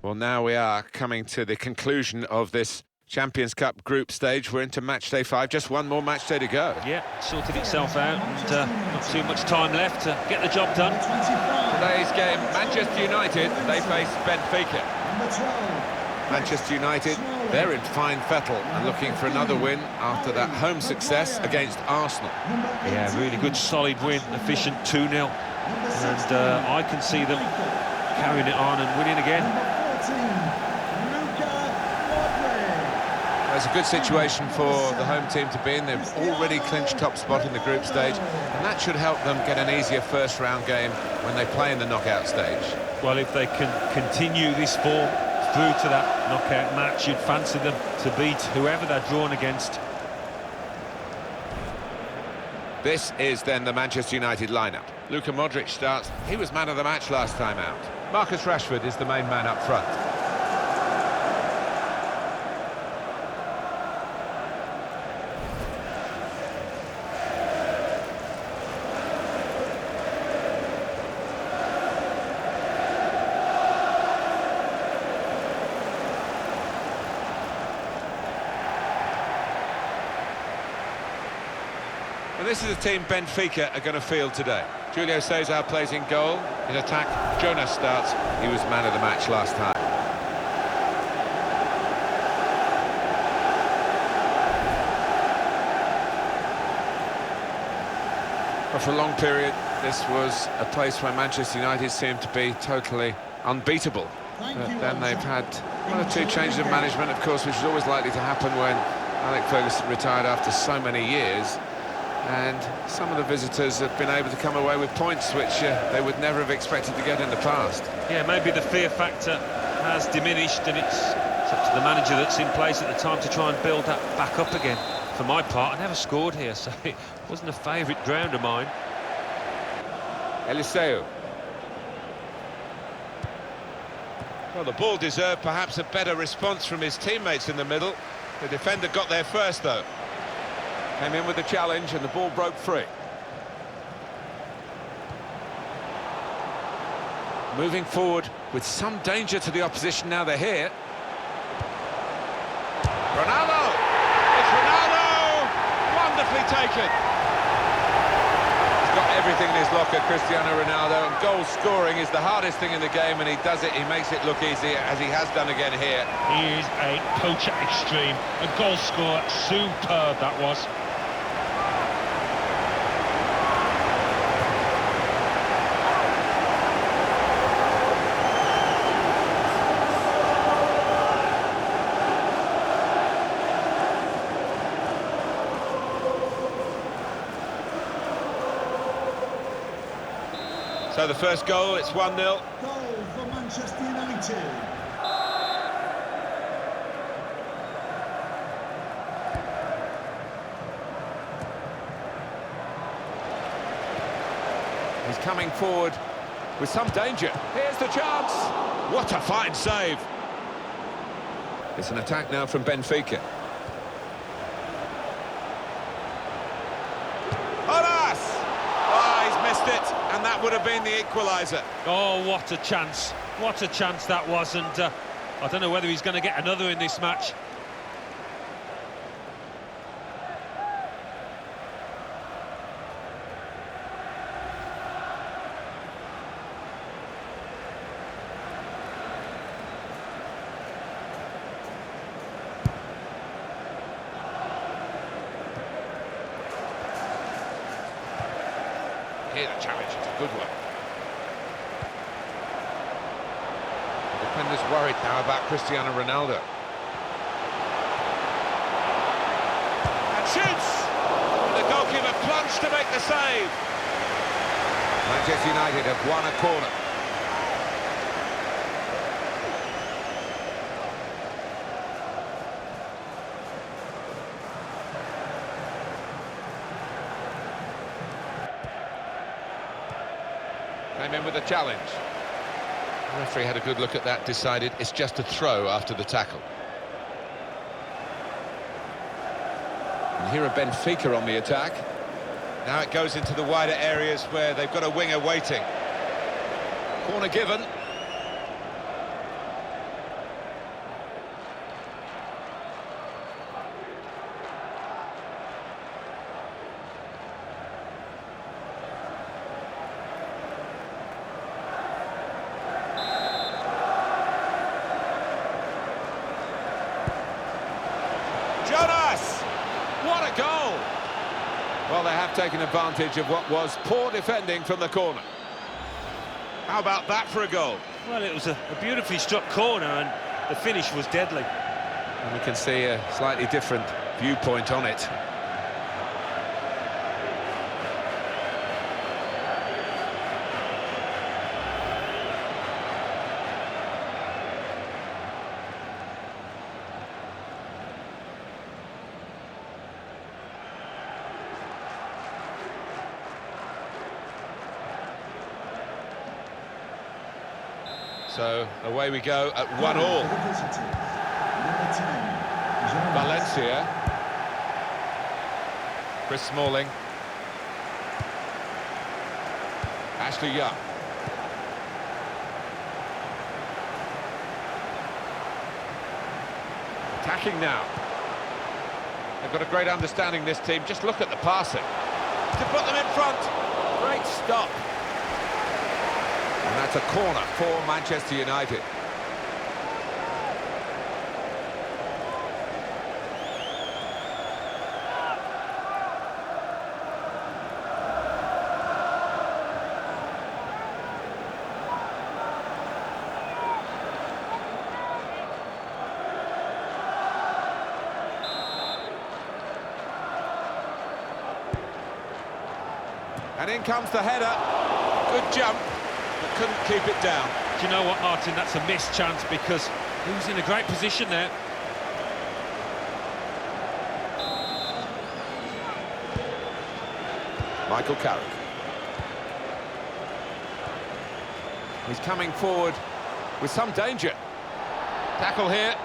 Well, now we are coming to the conclusion of this Champions Cup group stage. We're into match day 5, just one more match day to go. Yeah, sorted itself out and not too much time left to get the job done. Today's game, Manchester United, they face Benfica. Manchester United, they're in fine fettle and looking for another win after that home success against Arsenal. Yeah, really good, solid win, efficient 2-0. And I can see them carrying it on and winning again. It's a good situation for the home team to be in. They've already clinched top spot in the group stage, and that should help them get an easier first-round game when they play in the knockout stage. Well, if they can continue this form through to that knockout match, you'd fancy them to beat whoever they're drawn against. This is then the Manchester United lineup. Luka Modric starts. He was man of the match last time out. Marcus Rashford is the main man up front. And this is the team Benfica are going to field today. Julio Cesar plays in goal. In attack, Jonas starts. He was man of the match last time. But for a long period, this was a place where Manchester United seemed to be totally unbeatable. But then they've had one or two changes of management, of course, which is always likely to happen when Alex Ferguson retired after so many years. And some of the visitors have been able to come away with points which they would never have expected to get in the past. Yeah, maybe the fear factor has diminished, and it's up to the manager that's in place at the time to try and build that back up again. For my part, I never scored here, so it wasn't a favourite ground of mine. Eliseu. Well, the ball deserved perhaps a better response from his teammates in the middle. The defender got there first, though. Came in with the challenge and the ball broke free. Moving forward with some danger to the opposition now they're here. Ronaldo! It's Ronaldo! Wonderfully taken! He's got everything in his locker, Cristiano Ronaldo, and goal scoring is the hardest thing in the game, and he does it, he makes it look easy, as he has done again here. He is a poacher extreme, a goal scorer, superb that was. So the first goal, it's 1-0. Goal for Manchester United. He's coming forward with some danger. Here's the chance. What a fine save. It's an attack now from Benfica. It, and that would have been the equaliser. Oh, what a chance that was, and I don't know whether he's going to get another in this match. Here the challenge is a good one. The defender's worried now about Cristiano Ronaldo. And shoots! And the goalkeeper plunged to make the save. Manchester United have won a corner. Came in with a challenge. The referee had a good look at that, decided it's just a throw after the tackle. And here are Benfica on the attack. Now it goes into the wider areas where they've got a winger waiting. Corner given. Well, they have taken advantage of what was poor defending from the corner. How about that for a goal? Well, it was a beautifully struck corner, and the finish was deadly. And we can see a slightly different viewpoint on it. So away we go at 1-1. Valencia. Chris Smalling. Ashley Young. Attacking now. They've got a great understanding, this team. Just look at the passing. To put them in front. Great stop. And that's a corner for Manchester United. And in comes the header. Good jump. Couldn't keep it down. Do you know what, Martin? That's a missed chance because he was in a great position there. Michael Carrick. He's coming forward with some danger. Tackle here.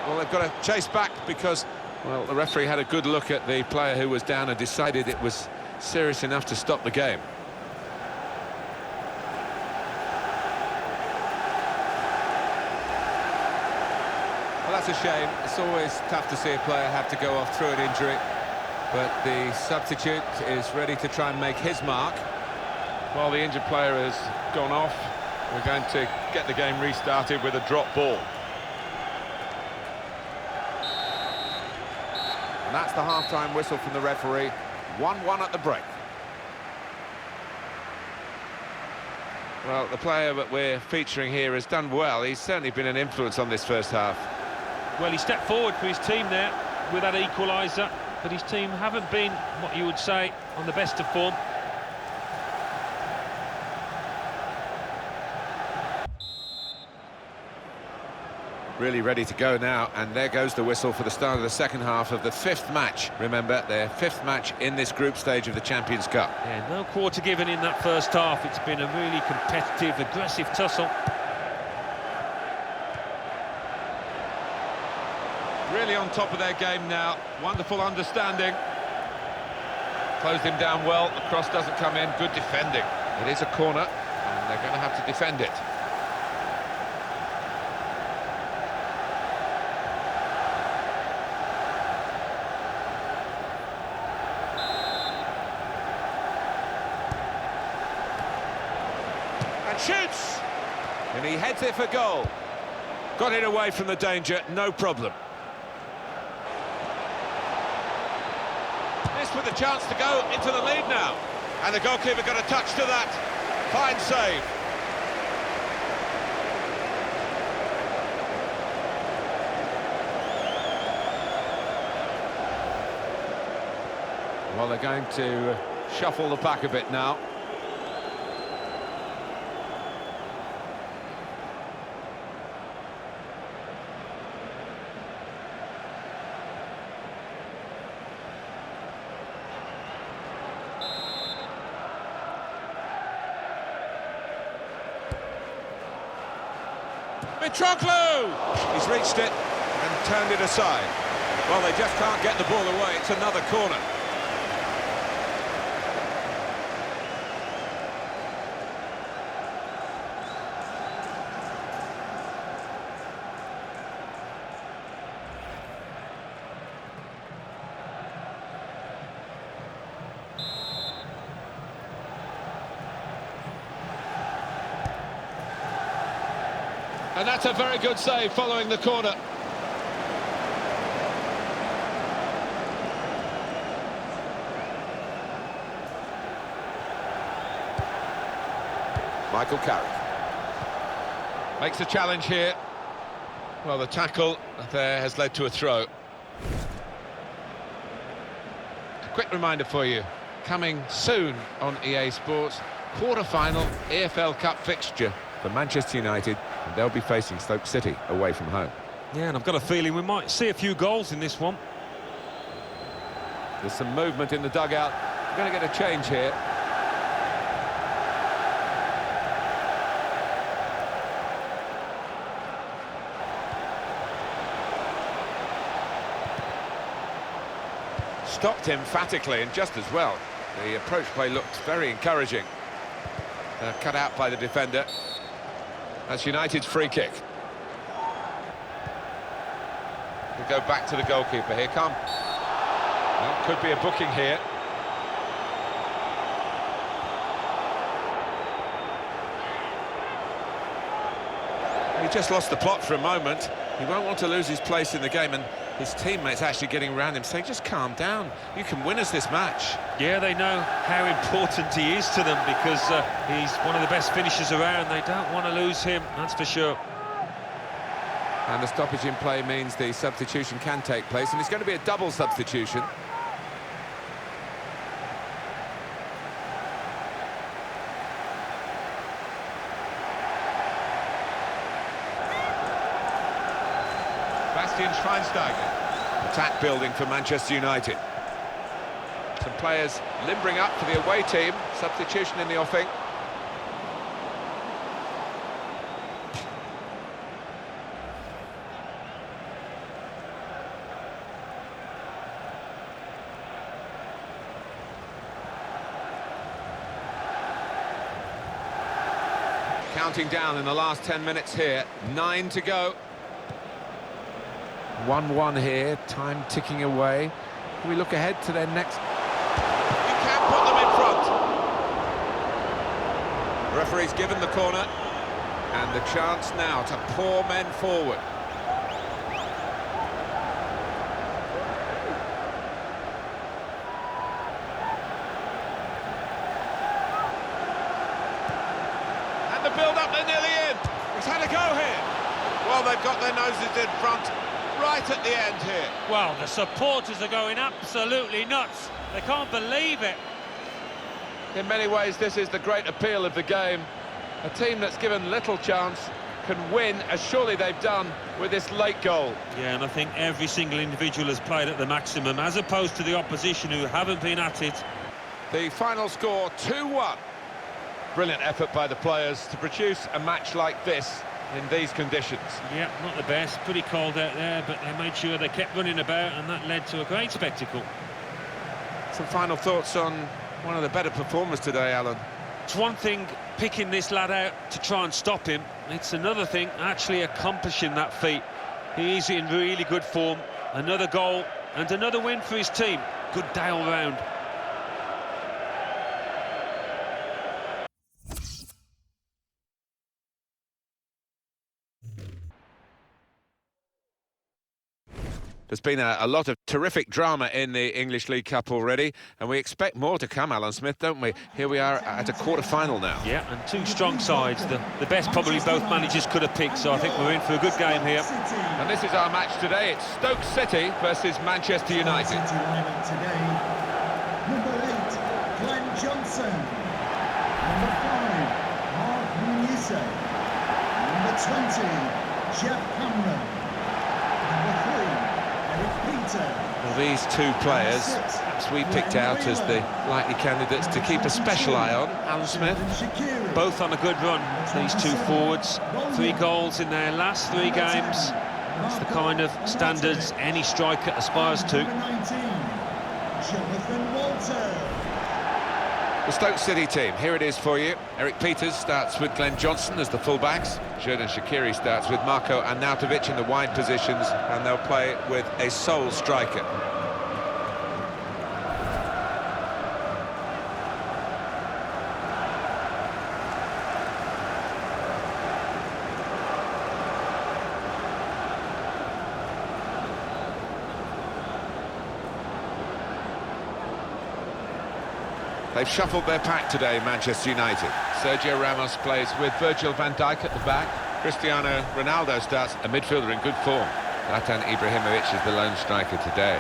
Well, they've got to chase back because, well, the referee had a good look at the player who was down and decided it was serious enough to stop the game. Well, that's a shame. It's always tough to see a player have to go off through an injury, but the substitute is ready to try and make his mark. Well, the injured player has gone off. We're going to get the game restarted with a drop ball. And that's the half-time whistle from the referee. 1-1 at the break. Well, the player that we're featuring here has done well. He's certainly been an influence on this first half. Well, he stepped forward for his team there with that equaliser, but his team haven't been, what you would say, on the best of form. Really ready to go now, and there goes the whistle for the start of the second half of the fifth match. Remember, their fifth match in this group stage of the Champions Cup. Yeah, no quarter given in that first half. It's been a really competitive, aggressive tussle. Really on top of their game now. Wonderful understanding. Closed him down well. The cross doesn't come in. Good defending. It is a corner, and they're going to have to defend it. And shoots! And he heads it for goal. Got it away from the danger, no problem. With a chance to go into the lead now, and the goalkeeper got a touch to that. Fine save. Well, they're going to shuffle the pack a bit now. Mitroglou! He's reached it and turned it aside. Well, they just can't get the ball away. It's another corner. And that's a very good save following the corner. Michael Carrick. Makes a challenge here. Well, the tackle there has led to a throw. A quick reminder for you, coming soon on EA Sports, quarter-final EFL Cup fixture for Manchester United, and they'll be facing Stoke City away from home. Yeah, and I've got a feeling we might see a few goals in this one. There's some movement in the dugout. We're going to get a change here. Stopped emphatically and just as well. The approach play looked very encouraging. Cut out by the defender. That's United's free kick. We'll go back to the goalkeeper here. Come. Well, could be a booking here. He just lost the plot for a moment. He won't want to lose his place in the game, and his teammates actually getting around him saying, just calm down, you can win us this match. Yeah, they know how important he is to them because he's one of the best finishers around. They don't want to lose him, that's for sure. And the stoppage in play means the substitution can take place, and it's going to be a double substitution. Bastian Schweinsteiger. Attack building for Manchester United. Some players limbering up for the away team. Substitution in the offing. Counting down in the last 10 minutes here. 9 to go. 1-1 here, time ticking away. We look ahead to their next... You can't put them in front. The referee's given the corner, and the chance now to pour men forward. And the build-up, they're nearly in. He's had a go here. Well, they've got their noses in front. Right at the end here. Well, the supporters are going absolutely nuts. They can't believe it. In many ways, this is the great appeal of the game. A team that's given little chance can win, as surely they've done with this late goal. Yeah, and I think every single individual has played at the maximum, as opposed to the opposition who haven't been at it. The final score, 2-1. Brilliant effort by the players to produce a match like this in these conditions. Yeah, not the best, pretty cold out there, but they made sure they kept running about, and that led to a great spectacle. Some final thoughts on one of the better performers today, Alan? It's one thing picking this lad out to try and stop him, it's another thing actually accomplishing that feat. He's in really good form, another goal and another win for his team. Good day all round. There's been a lot of terrific drama in the English League Cup already, and we expect more to come, Alan Smith, don't we? Here we are at a quarter-final now. Yeah, and two strong sides, the best probably both managers could have picked, so I think we're in for a good game here. And this is our match today. It's Stoke City versus Manchester United. Today, number 8, Glenn Johnson. Number 5, Mark Muniz. Number 20, Jeff Cameron. Number 3, Well, these two players, perhaps we picked out as the likely candidates to keep a special eye on, Alan Smith. Both on a good run, these two forwards. 3 goals in their last 3 games. That's the kind of standards any striker aspires to. Jonathan Walter. The Stoke City team, here it is for you. Eric Peters starts with Glenn Johnson as the fullbacks. Xherdan Shaqiri starts with Marko Arnautovic in the wide positions, and they'll play with a sole striker. They've shuffled their pack today, Manchester United. Sergio Ramos plays with Virgil van Dijk at the back. Cristiano Ronaldo starts, a midfielder in good form. Zlatan Ibrahimovic is the lone striker today.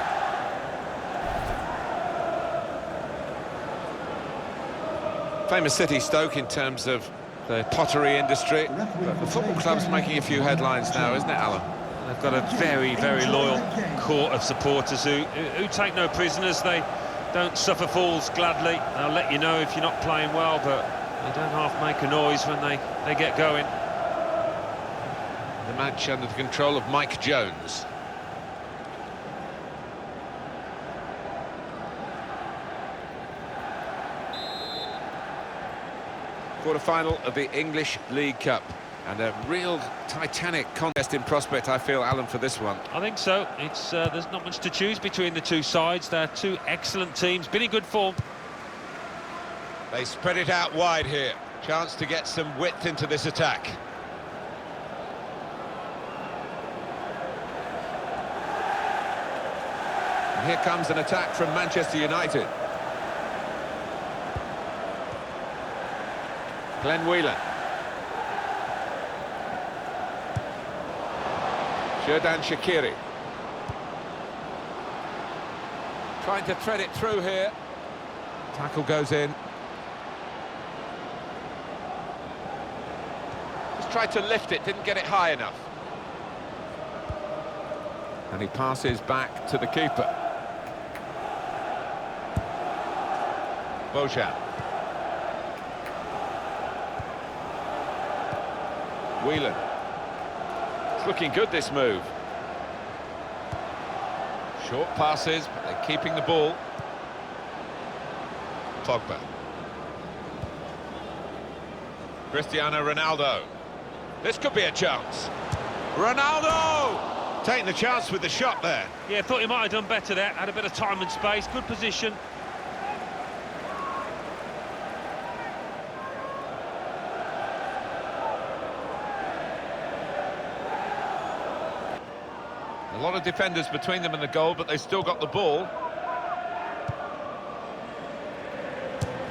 Famous city, Stoke, in terms of the pottery industry. But the football club's making a few headlines now, isn't it, Alan? They've got a very, very loyal core of supporters who take no prisoners. They don't suffer fools gladly. They'll let you know if you're not playing well, but they don't half make a noise when they get going. The match under the control of Mike Jones. Quarter-final of the English League Cup. And a real titanic contest in prospect, I feel, Alan, for this one. I think so. It's there's not much to choose between the two sides. They're two excellent teams, been in good form. They spread it out wide here. Chance to get some width into this attack. And here comes an attack from Manchester United. Glenn Whelan. Xherdan Shaqiri. Trying to thread it through here. Tackle goes in. Just tried to lift it, didn't get it high enough. And he passes back to the keeper. Bojan. Whelan. It's looking good, this move. Short passes, but they're keeping the ball. Pogba. Cristiano Ronaldo. This could be a chance. Ronaldo! Taking the chance with the shot there. Yeah, thought he might have done better there. Had a bit of time and space, good position. A lot of defenders between them and the goal, but they've still got the ball.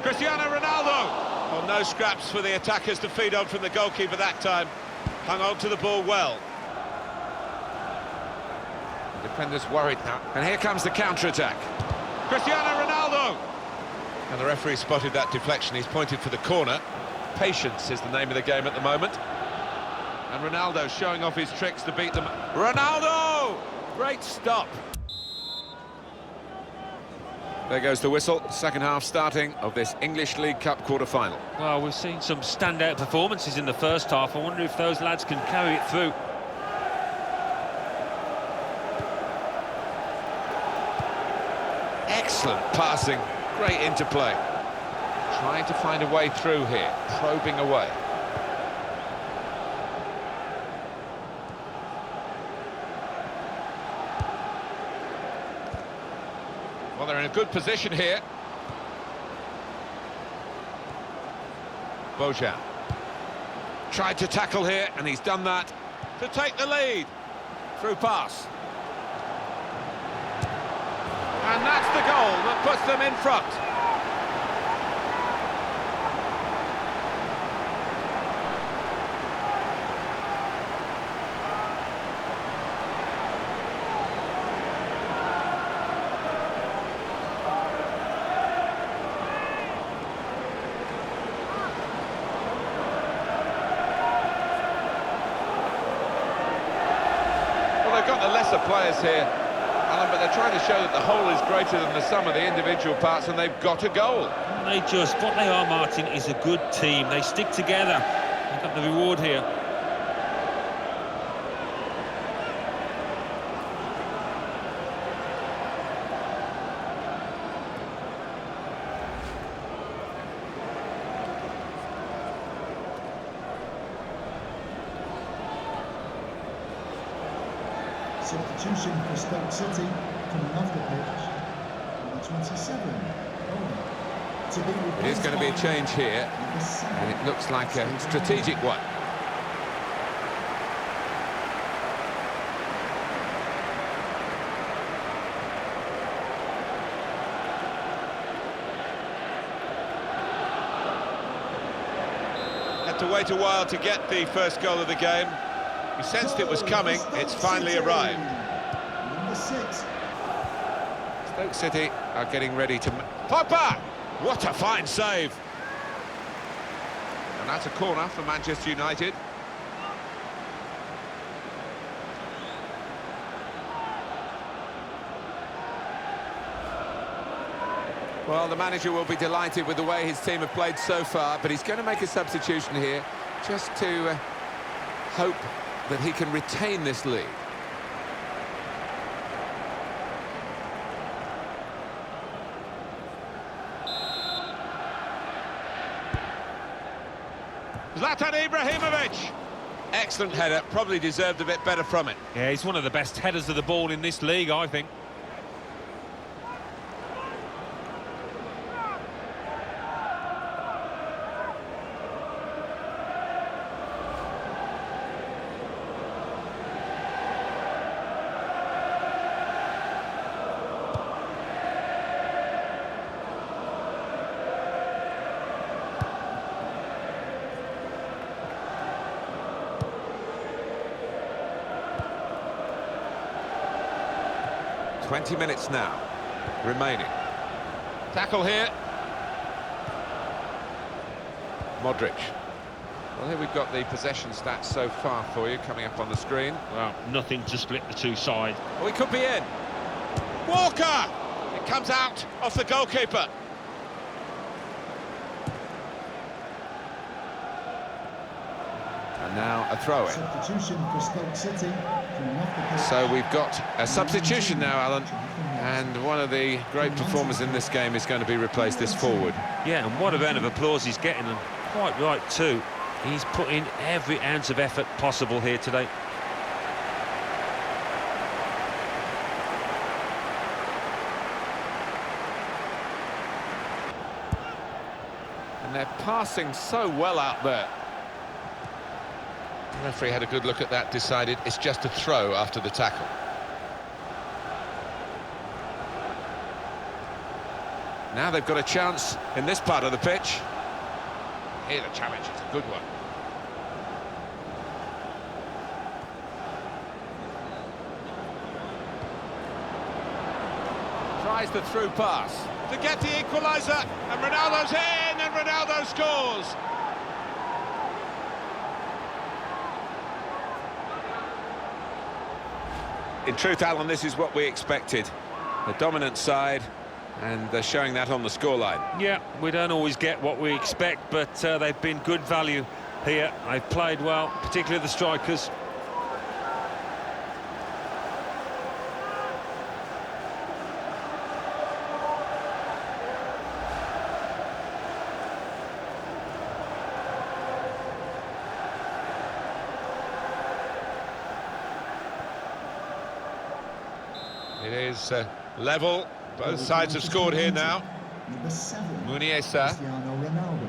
Cristiano Ronaldo! Well, no scraps for the attackers to feed on from the goalkeeper that time. Hung on to the ball well. The defenders worried now. And here comes the counter-attack. Cristiano Ronaldo! And the referee spotted that deflection. He's pointed for the corner. Patience is the name of the game at the moment. And Ronaldo showing off his tricks to beat them. Ronaldo! Great stop. There goes the whistle. Second half starting of this English League Cup quarter-final. Well, we've seen some standout performances in the first half. I wonder if those lads can carry it through. Excellent passing. Great interplay. Trying to find a way through here. Probing away. Well, they're in a good position here. Bojan. Tried to tackle here, and he's done that to take the lead. Through pass. And that's the goal that puts them in front. They've got the lesser players here, Alan, but they're trying to show that the whole is greater than the sum of the individual parts, and they've got a goal. What they are, Martin, is a good team. They stick together. They've got the reward here. Substitution for Stoke City coming off the pitch, number 27. It is going to be a change here, and it looks like a strategic one. wait a while to get the first goal of the game. He sensed it was coming, it's finally arrived. Number 6. Stoke City are getting ready to... Pogba! What a fine save! And that's a corner for Manchester United. Well, the manager will be delighted with the way his team have played so far, but he's going to make a substitution here just to hope that he can retain this lead. Zlatan Ibrahimovic! Excellent header, probably deserved a bit better from it. Yeah, he's one of the best headers of the ball in this league, I think. "20 minutes now remaining. Tackle here. Modric. Well, here we've got the possession stats so far for you coming up on the screen. Well, nothing to split the two sides. Oh, he could be in. Walker! It comes out off the goalkeeper. And now a throw-in. Substitution for Stoke City. Coming off the pitch. So we've got a substitution now, Alan. And one of the great performers in this game is going to be replaced, this forward. Yeah, and what a round of applause he's getting, and quite right too. He's put in every ounce of effort possible here today. And they're passing so well out there. The referee had a good look at that, decided it's just a throw after the tackle. Now they've got a chance in this part of the pitch. Here the challenge is a good one. Tries the through pass to get the equaliser, and Ronaldo's in, and Ronaldo scores. In truth, Alan, this is what we expected. The dominant side, and they're showing that on the scoreline. Yeah, we don't always get what we expect, but they've been good value here. They've played well, particularly the strikers. It is level. Both sides have scored here now. Number 7. Muniesa. Cristiano Ronaldo.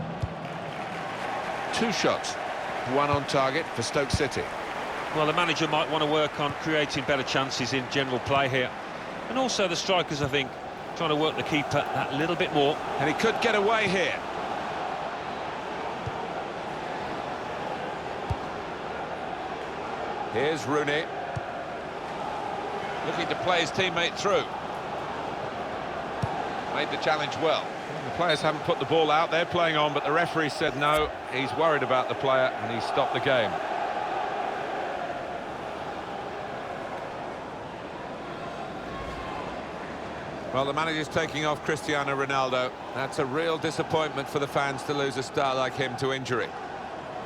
2 shots, 1 on target for Stoke City. Well, the manager might want to work on creating better chances in general play here. And also the strikers, I think, trying to work the keeper that little bit more. And he could get away here. Here's Rooney. Looking to play his teammate through. Made the challenge well. The players haven't put the ball out, they're playing on, but the referee said no, he's worried about the player and he stopped the game. Well, the manager's taking off Cristiano Ronaldo. That's a real disappointment for the fans to lose a star like him to injury.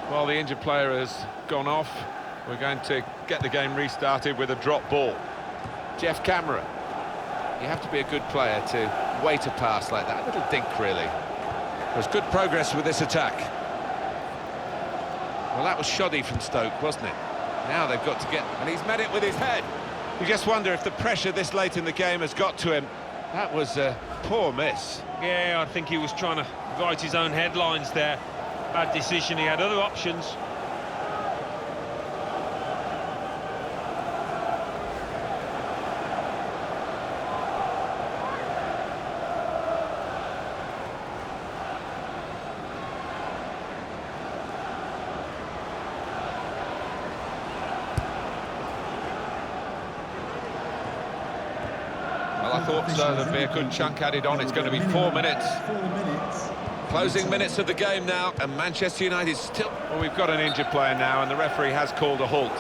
Well, the injured player has gone off. We're going to get the game restarted with a drop ball. Jeff Cameron. You have to be a good player to wait a pass like that. A little dink, really. There's good progress with this attack. Well, that was shoddy from Stoke, wasn't it? Now they've got to get... And he's met it with his head. You just wonder if the pressure this late in the game has got to him. That was a poor miss. Yeah, I think he was trying to write his own headlines there. Bad decision, he had other options. thought so. There'd be a good chunk added on. It's going to be 4 minutes. 4 minutes. Closing minutes of the game now, and Manchester United still... Well, we've got an injured player now, and the referee has called a halt.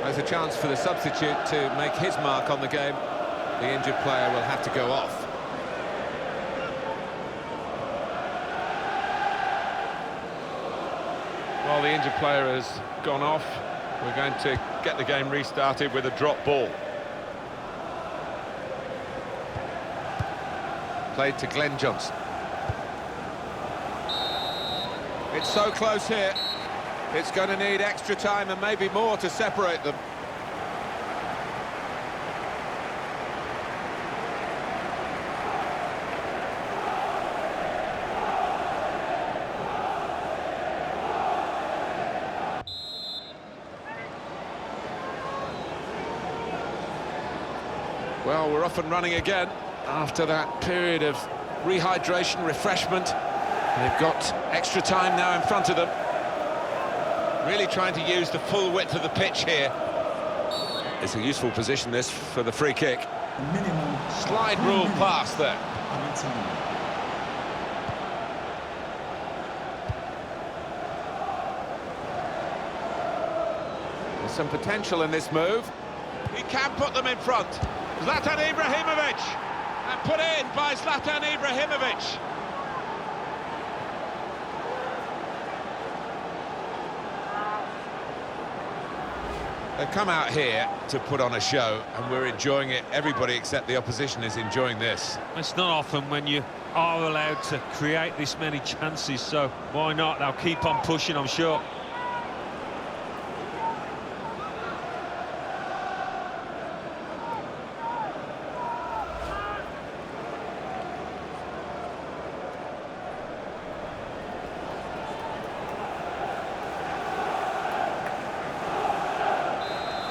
There's a chance for the substitute to make his mark on the game. The injured player will have to go off. Well, the injured player has gone off. We're going to get the game restarted with a drop ball. Played to Glenn Johnson. It's so close here. It's going to need extra time and maybe more to separate them. Well, we're off and running again after that period of rehydration, refreshment. They've got extra time now in front of them. Really trying to use the full width of the pitch here. It's a useful position, this, for the free kick. Minimum. Slide rule pass there. There's some potential in this move. He can put them in front. Zlatan Ibrahimovic, and put in by Zlatan Ibrahimovic. They've come out here to put on a show, and we're enjoying it. Everybody except the opposition is enjoying this. It's not often when you are allowed to create this many chances, so why not? They'll keep on pushing, I'm sure.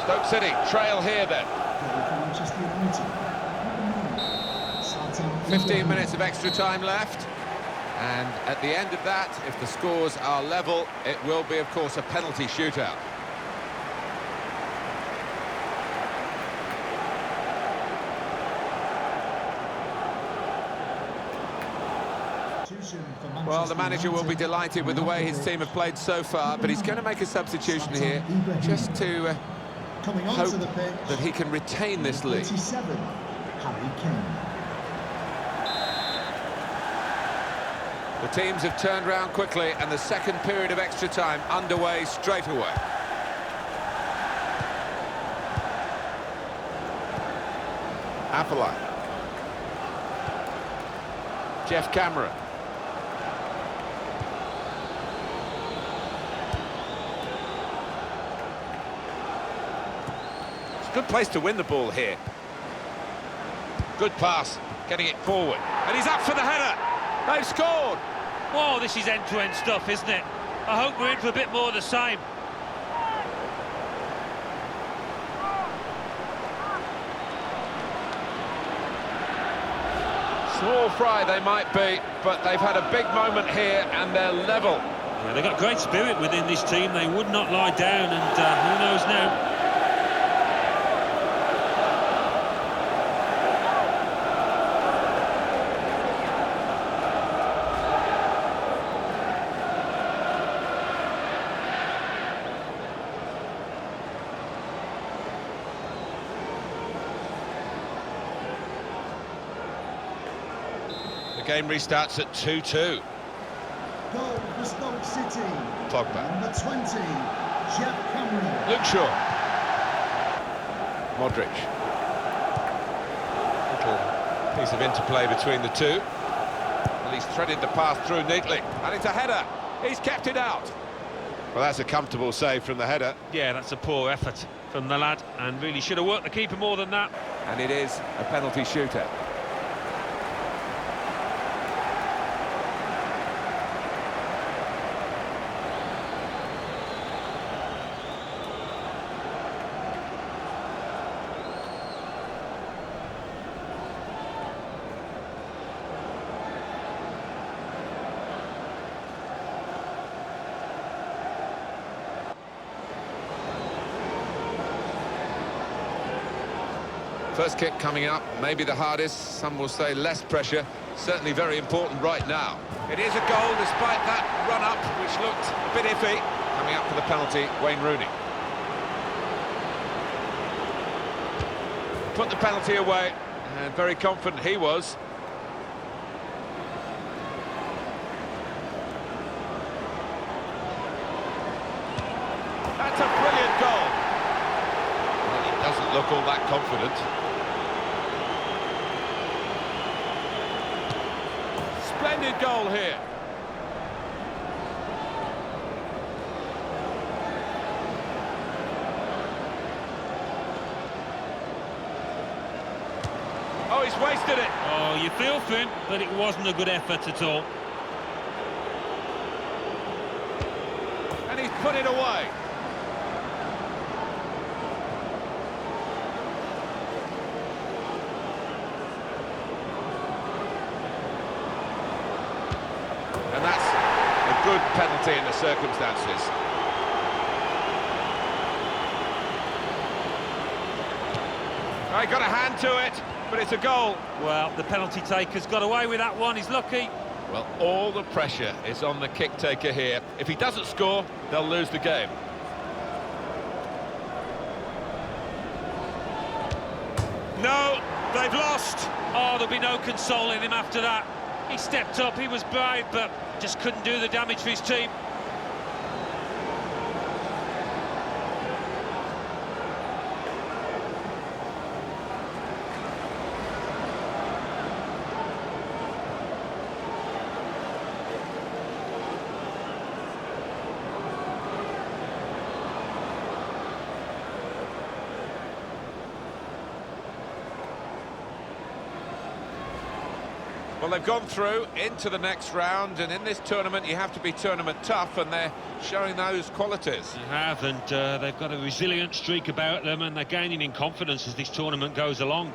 Stoke City trail here then. 15 minutes of extra time left, and at the end of that, if the scores are level, it will be, of course, a penalty shootout. Well, the manager will be delighted with the way his team have played so far, but he's going to make a substitution here just to hope that he can retain this lead. The teams have turned round quickly, and the second period of extra time underway straight away. Afellay. Jeff Cameron. It's a good place to win the ball here. Good pass, getting it forward. And he's up for the header. They've scored. Whoa, this is end-to-end stuff, isn't it? I hope we're in for a bit more of the same. Small fry they might be, but they've had a big moment here and they're level. Yeah, they've got great spirit within this team. They would not lie down, and who knows now? The game restarts at 2-2. Goal for Stoke City. Pogba. Number 20, Jeff Cameron. Luke Shaw. Modric. Little piece of interplay between the two. Well, he's threaded the path through neatly. And it's a header. He's kept it out. Well, that's a comfortable save from the header. Yeah, that's a poor effort from the lad, and really should have worked the keeper more than that. And it is a penalty shootout. First kick coming up, maybe the hardest. Some will say less pressure. Certainly very important right now. It is a goal despite that run-up, which looked a bit iffy. Coming up for the penalty, Wayne Rooney. Put the penalty away, and very confident he was. That's a brilliant goal. Well, he doesn't look all that confident. Splendid goal here. Oh, he's wasted it. Oh, you feel for him, but it wasn't a good effort at all. And he's put it away. And that's a good penalty in the circumstances. I got a hand to it, but it's a goal. Well, the penalty taker's got away with that one, he's lucky. Well, all the pressure is on the kick taker here. If he doesn't score, they'll lose the game. No, they've lost. Oh, there'll be no consoling him after that. He stepped up, he was brave, but just couldn't do the damage for his team. Well, they've gone through into the next round, and in this tournament you have to be tournament tough, and they're showing those qualities. They have, and they've got a resilient streak about them, and they're gaining in confidence as this tournament goes along.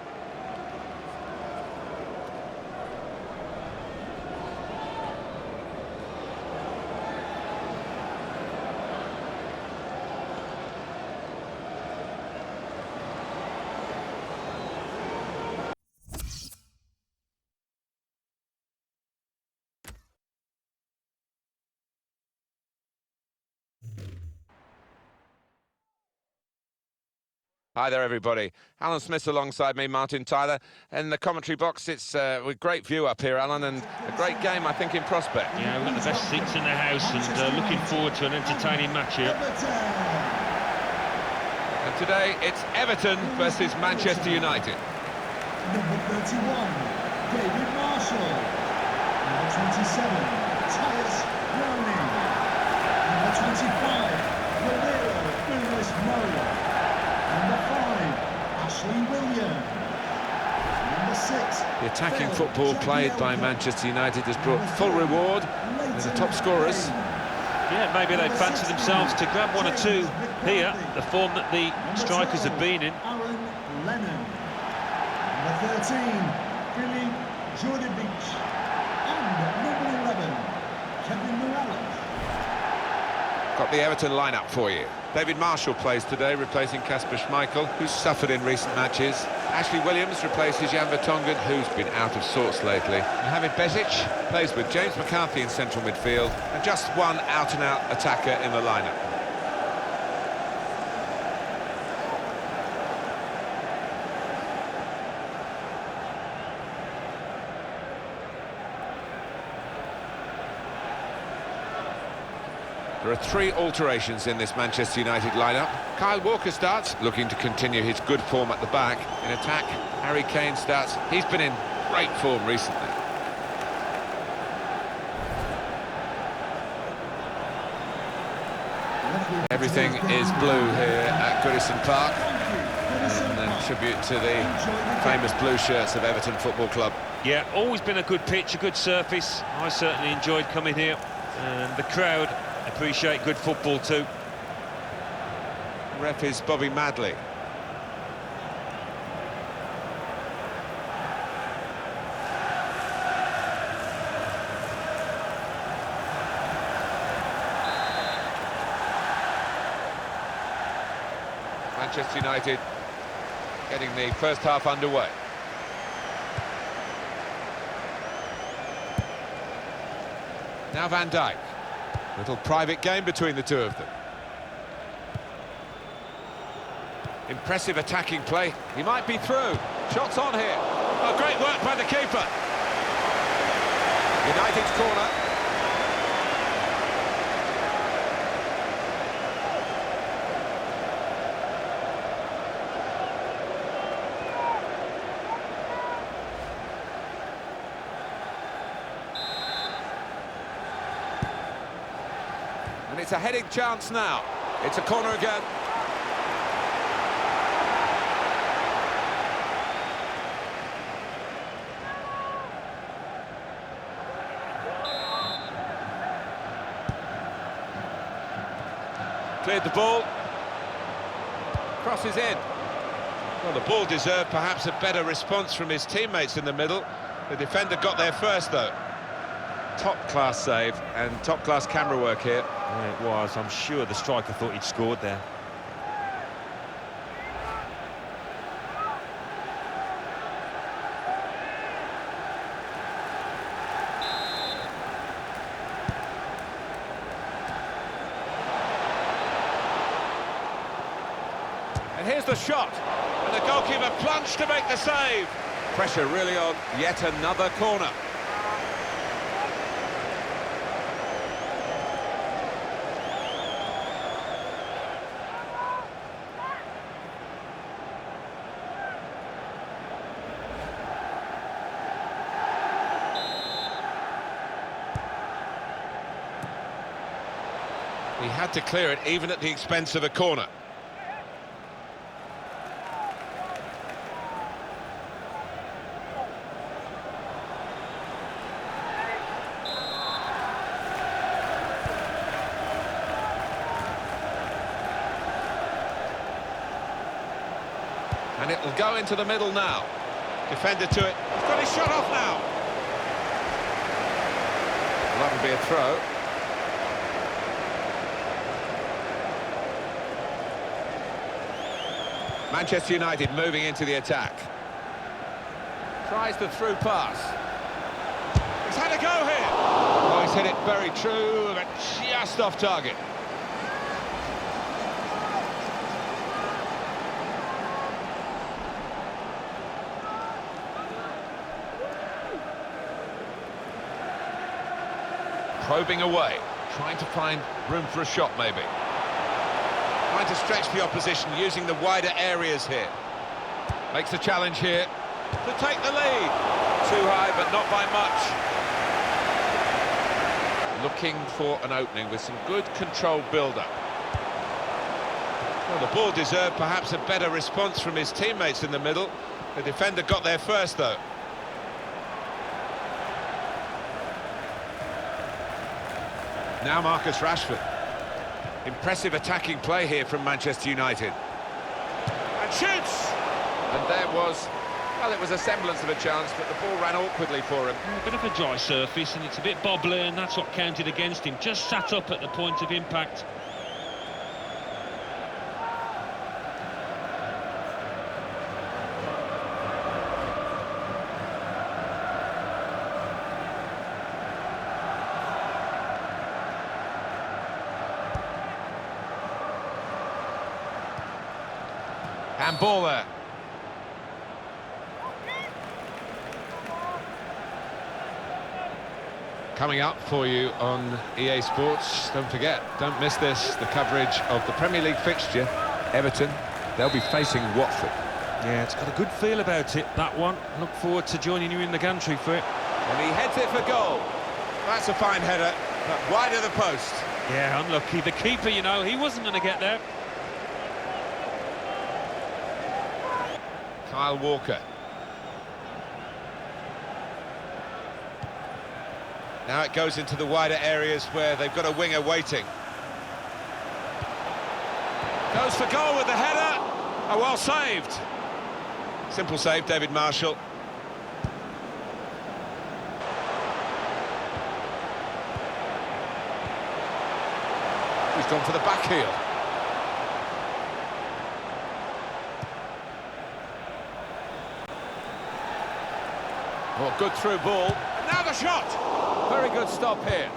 Hi there, everybody. Alan Smith alongside me, Martin Tyler. In the commentary box, it's with great view up here, Alan, and a great game, I think, in prospect. Yeah, we've got the best seats in the house, and looking forward to an entertaining match here. And today, it's Everton versus Manchester United. Number 31, David Marshall. Number 27, Tyus Browning. Number 25, Romero Willis Mola. Number 5, Ashley Williams. Number 6, The attacking Phil football played by Jagielka. Manchester United has brought full reward. They're the top scorers. Yeah, maybe they'd fancy themselves to grab one or two here, the form that the strikers have been in. Aaron Lennon. Number 13, Billy Jordavic. And number 11, Kevin Morales. Got the Everton lineup for you. David Marshall plays today, replacing Kasper Schmeichel, who's suffered in recent matches. Ashley Williams replaces Jan Vertonghen, who's been out of sorts lately. Mohamed Bezic plays with James McCarthy in central midfield, and just one out-and-out attacker in the lineup. There are 3 alterations in this Manchester United lineup. Kyle Walker starts, looking to continue his good form at the back. In attack, Harry Kane starts. He's been in great form recently. Everything is blue here at Goodison Park, and a tribute to the famous blue shirts of Everton Football Club. Yeah, always been a good pitch, a good surface. I certainly enjoyed coming here, and the crowd appreciate good football too. Ref is Bobby Madley. Manchester United getting the first half underway. Now Van Dijk. Little private game between the two of them. Impressive attacking play. He might be through. Shots on here. Oh, great work by the keeper. United's corner. And it's a heading chance now. It's a corner again. Cleared the ball. Crosses in. Well, the ball deserved perhaps a better response from his teammates in the middle. The defender got there first, though. Top-class save and top-class camera work here. Yeah, it was. I'm sure the striker thought he'd scored there. And here's the shot. And the goalkeeper plunged to make the save. Pressure really on yet another corner. He had to clear it even at the expense of a corner. And it will go into the middle now. Defender to it. He's got his shot off now. Well, that would be a throw. Manchester United moving into the attack. Tries the through pass. He's had a go here. Oh, he's hit it very true, but just off target. Probing away, trying to find room for a shot maybe. Trying to stretch the opposition, using the wider areas here. Makes the challenge here to take the lead. Too high, but not by much. Looking for an opening with some good controlled build-up. Well, the ball deserved perhaps a better response from his teammates in the middle. The defender got there first, though. Now Marcus Rashford. Impressive attacking play here from Manchester United. And shoots! And there was, well, it was a semblance of a chance, but the ball ran awkwardly for him. A bit of a dry surface, and it's a bit bobbly, and that's what counted against him. Just sat up at the point of impact. Handball there. Coming up for you on EA Sports, don't forget, don't miss this, the coverage of the Premier League fixture. Everton, they'll be facing Watford. Yeah, it's got a good feel about it, that one. Look forward to joining you in the gantry for it. And he heads it for goal. That's a fine header, but wide of the post. Yeah, unlucky. The keeper, you know, he wasn't going to get there. Kyle Walker. Now it goes into the wider areas where they've got a winger waiting. Goes for goal with the header. Oh, well saved. Simple save, David Marshall. He's gone for the back heel. Oh, good through ball. And now the shot! Very good stop here.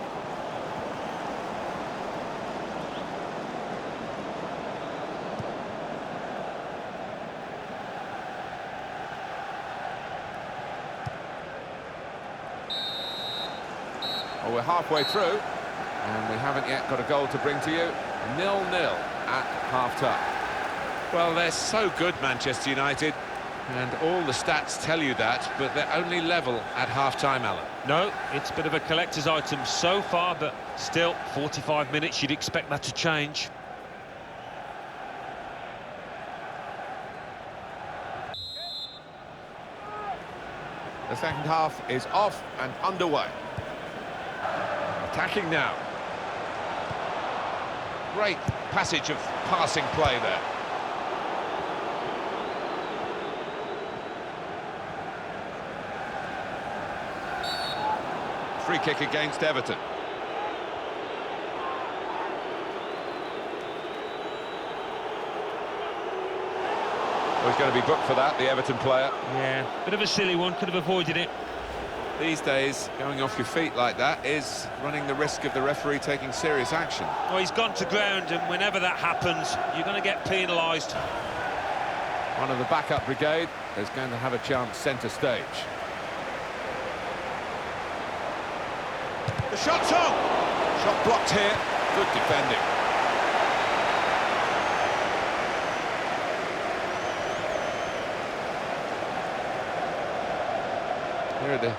Well, we're halfway through, and we haven't yet got a goal to bring to you. 0-0 at half-time. Well, they're so good, Manchester United, and all the stats tell you that, but they're only level at half-time, Alan. No, it's a bit of a collector's item so far, but still, 45 minutes, you'd expect that to change. The second half is off and underway. Attacking now. Great passage of passing play there. Free kick against Everton. Well, he's going to be booked for that, the Everton player. Yeah, bit of a silly one, could have avoided it. These days, going off your feet like that is running the risk of the referee taking serious action. Well, he's gone to ground, and whenever that happens, you're going to get penalised. One of the backup brigade is going to have a chance centre stage. The shot's on! Shot blocked here. Good defending. Here are the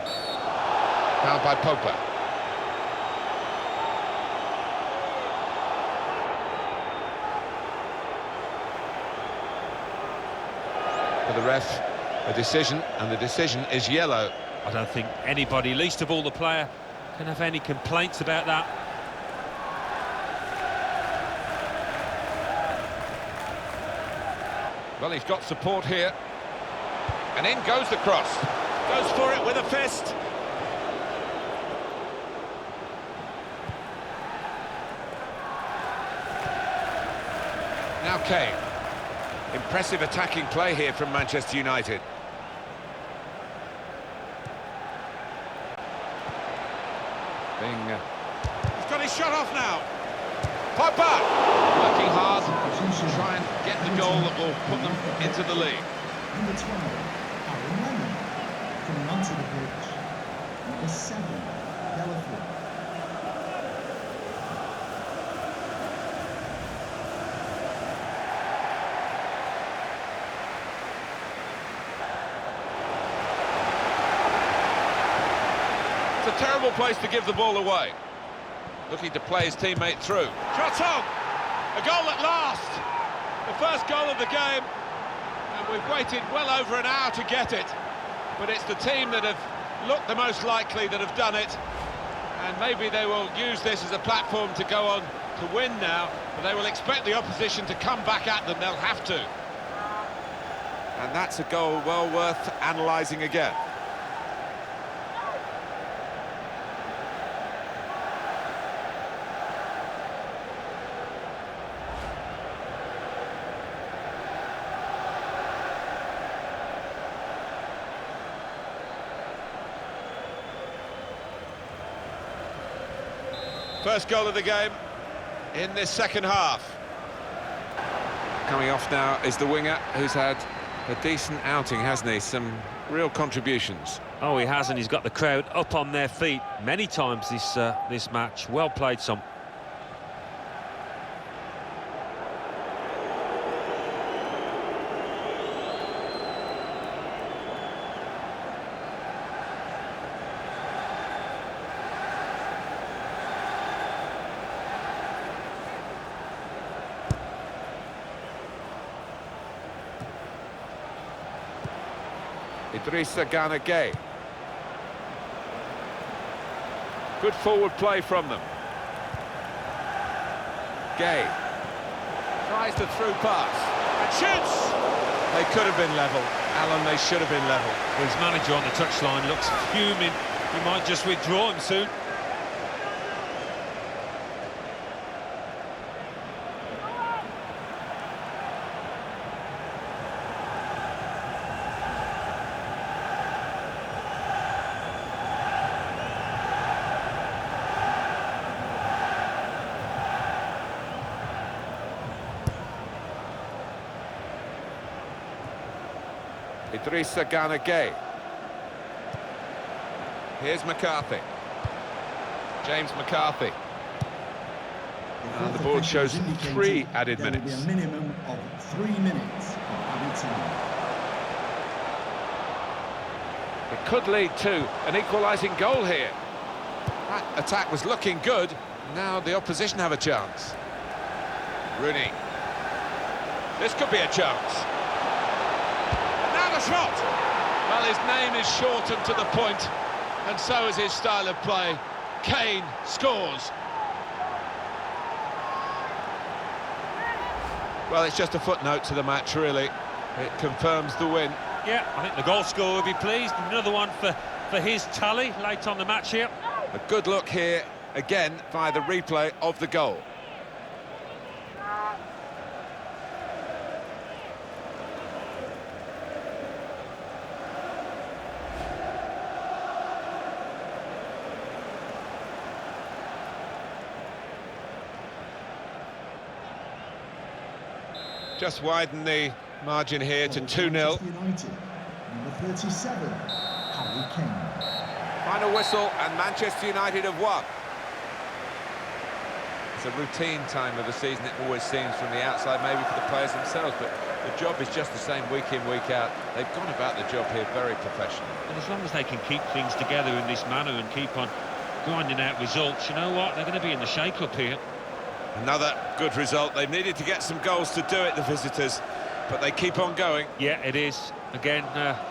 foul by Pogba. For the ref, a decision, and the decision is yellow. I don't think anybody, least of all the player, can have any complaints about that. Well, he's got support here. And in goes the cross. Goes for it with a fist. Now Kane. Impressive attacking play here from Manchester United. He's got his shot off now. Pogba! Working hard to try and get the goal that will put them into the lead. Number 12, Aaron Lennon. Coming onto the pitch, number 7, Delaford. It's a terrible place to give the ball away. Looking to play his teammate through. Shot on! A goal at last! The first goal of the game, and we've waited well over an hour to get it. But it's the team that have looked the most likely that have done it. And maybe they will use this as a platform to go on to win now, but they will expect the opposition to come back at them. They'll have to. And that's a goal well worth analysing again. First goal of the game in this second half. Coming off now is the winger, who's had a decent outing, hasn't he? Some real contributions. Oh, he has, and he's got the crowd up on their feet many times this match. Well played, son. Idrissa Gana Gueye. Good forward play from them. Gueye tries the through pass and shoots. They could have been level. Alan, they should have been level. Well, his manager on the touchline looks fuming. He might just withdraw him soon. Idrissa Gana Gueye. Here's McCarthy. James McCarthy. And the board shows 3 added there will be minutes. a minimum of 3 minutes of added time. It could lead to an equalising goal here. That attack was looking good. Now the opposition have a chance. Rooney. This could be a chance. Now the shot! Well, his name is shortened to the point, and so is his style of play. Kane scores. Well, it's just a footnote to the match, really. It confirms the win. Yeah, I think the goal scorer will be pleased. Another one for his tally late on the match here. A good look here, again, via the replay of the goal. Just widen the margin here to 2-0. Manchester United, number 37, Harry Kane. Final whistle, and Manchester United have won. It's a routine time of the season, it always seems, from the outside, maybe for the players themselves, but the job is just the same week in, week out. They've gone about the job here very professionally. And as long as they can keep things together in this manner and keep on grinding out results, you know what, they're going to be in the shake-up here. Another good result. They've needed to get some goals to do it, the visitors, but they keep on going. Yeah, it is. Again,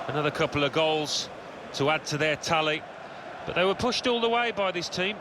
another couple of goals to add to their tally. But they were pushed all the way by this team.